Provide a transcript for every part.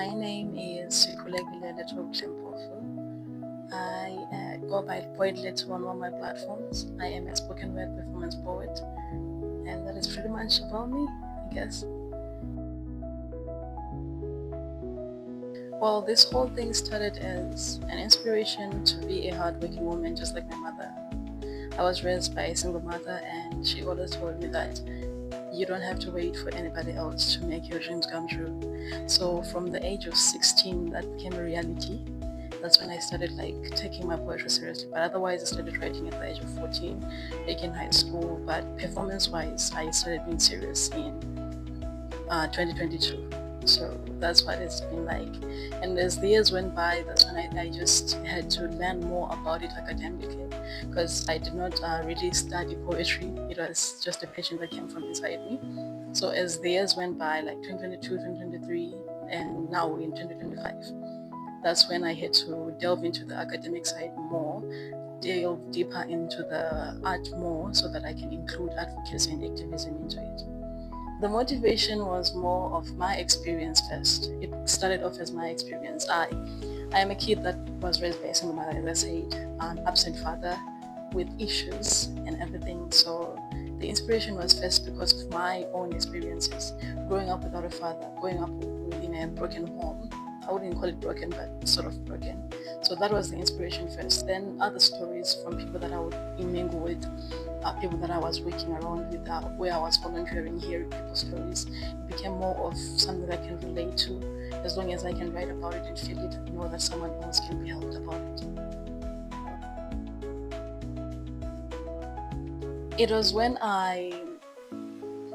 My name is Lethu. I go by Poet Lethu on all my platforms. I am a spoken word performance poet, and that is pretty much about me, I guess. Well, this whole thing started as an inspiration to be a hardworking woman just like my mother. I was raised by a single mother, and she always told me that you don't have to wait for anybody else to make your dreams come true. So from the age of 16, that became a reality. That's when I started taking my poetry seriously. But otherwise, I started writing at the age of 14, like in high school. But performance-wise, I started being serious in 2022. So that's what it's been like. And as the years went by, that's when I just had to learn more about it academically, because I did not really study poetry. It was just a passion that came from inside me. So as the years went by, like 2022, 2023, and now we're in 2025, that's when I had to delve into the academic side more, delve deeper into the art more, so that I can include advocacy and activism into it. The motivation was more of my experience first. It started off as my experience. I am a kid that was raised by a single mother, as I said, an absent father with issues and everything. So the inspiration was first because of my own experiences. Growing up without a father, growing up in a broken home. I wouldn't call it broken, but sort of broken. So that was the inspiration first. Then other stories from people that I would mingle with, people that I was working around with, where I was volunteering, hearing people's stories. It became more of something that I can relate to. As long as I can write about it and feel it, know that someone else can be helped about it. It was when I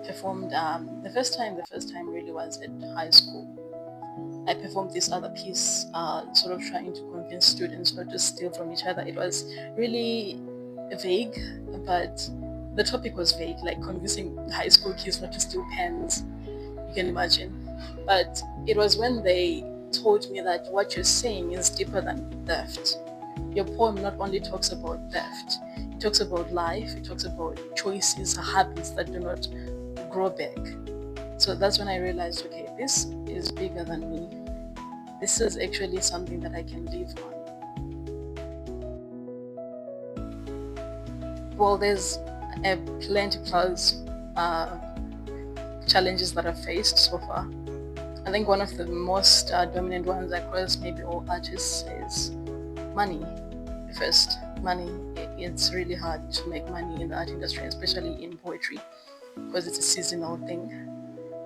performed, the first time really was at high school. I performed this other piece, sort of trying to convince students not to steal from each other. It was really vague, but the topic was vague, like convincing high school kids not to steal pens. You can imagine. But it was when they told me that what you're saying is deeper than theft. Your poem not only talks about theft, it talks about life, it talks about choices, habits that do not grow back. So that's when I realized, okay, this is bigger than me. This is actually something that I can live on. Well, there's a plenty plus challenges that I've faced so far. I think one of the most dominant ones across maybe all artists is money. First, money. It's really hard to make money in the art industry, especially in poetry, because it's a seasonal thing.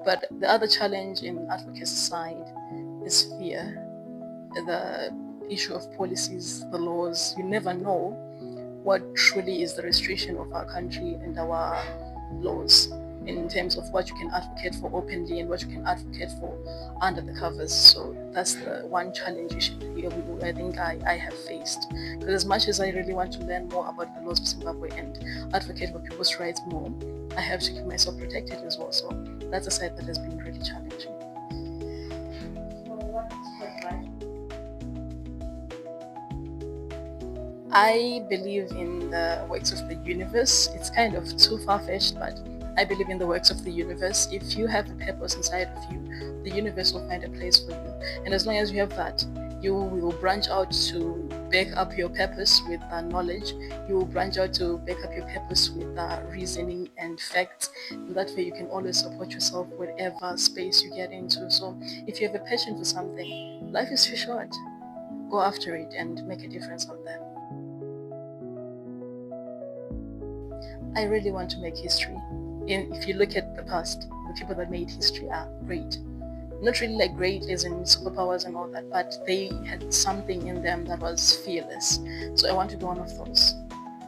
But the other challenge in advocacy side is fear, the issue of policies, the laws. You never know what truly is the restriction of our country and our laws in terms of what you can advocate for openly and what you can advocate for under the covers. So that's the one challenge I think I have faced. Because as much as I really want to learn more about the laws of Zimbabwe and advocate for people's rights more, I have to keep myself protected as well. So that's a side that has been really challenging. I believe in the works of the universe. It's kind of too far-fetched, but I believe in the works of the universe. If you have a purpose inside of you, the universe will find a place for you. And as long as you have that, you will branch out to back up your purpose with knowledge. You will branch out to back up your purpose with reasoning and facts. And that way you can always support yourself whatever space you get into. So if you have a passion for something, life is too short. Go after it and make a difference out there. I really want to make history. And if you look at the past, the people that made history are great. Not really like great as in superpowers and all that, but they had something in them that was fearless. So I want to be one of those.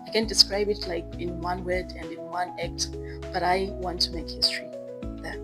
I can't describe it like in one word and in one act, but I want to make history there.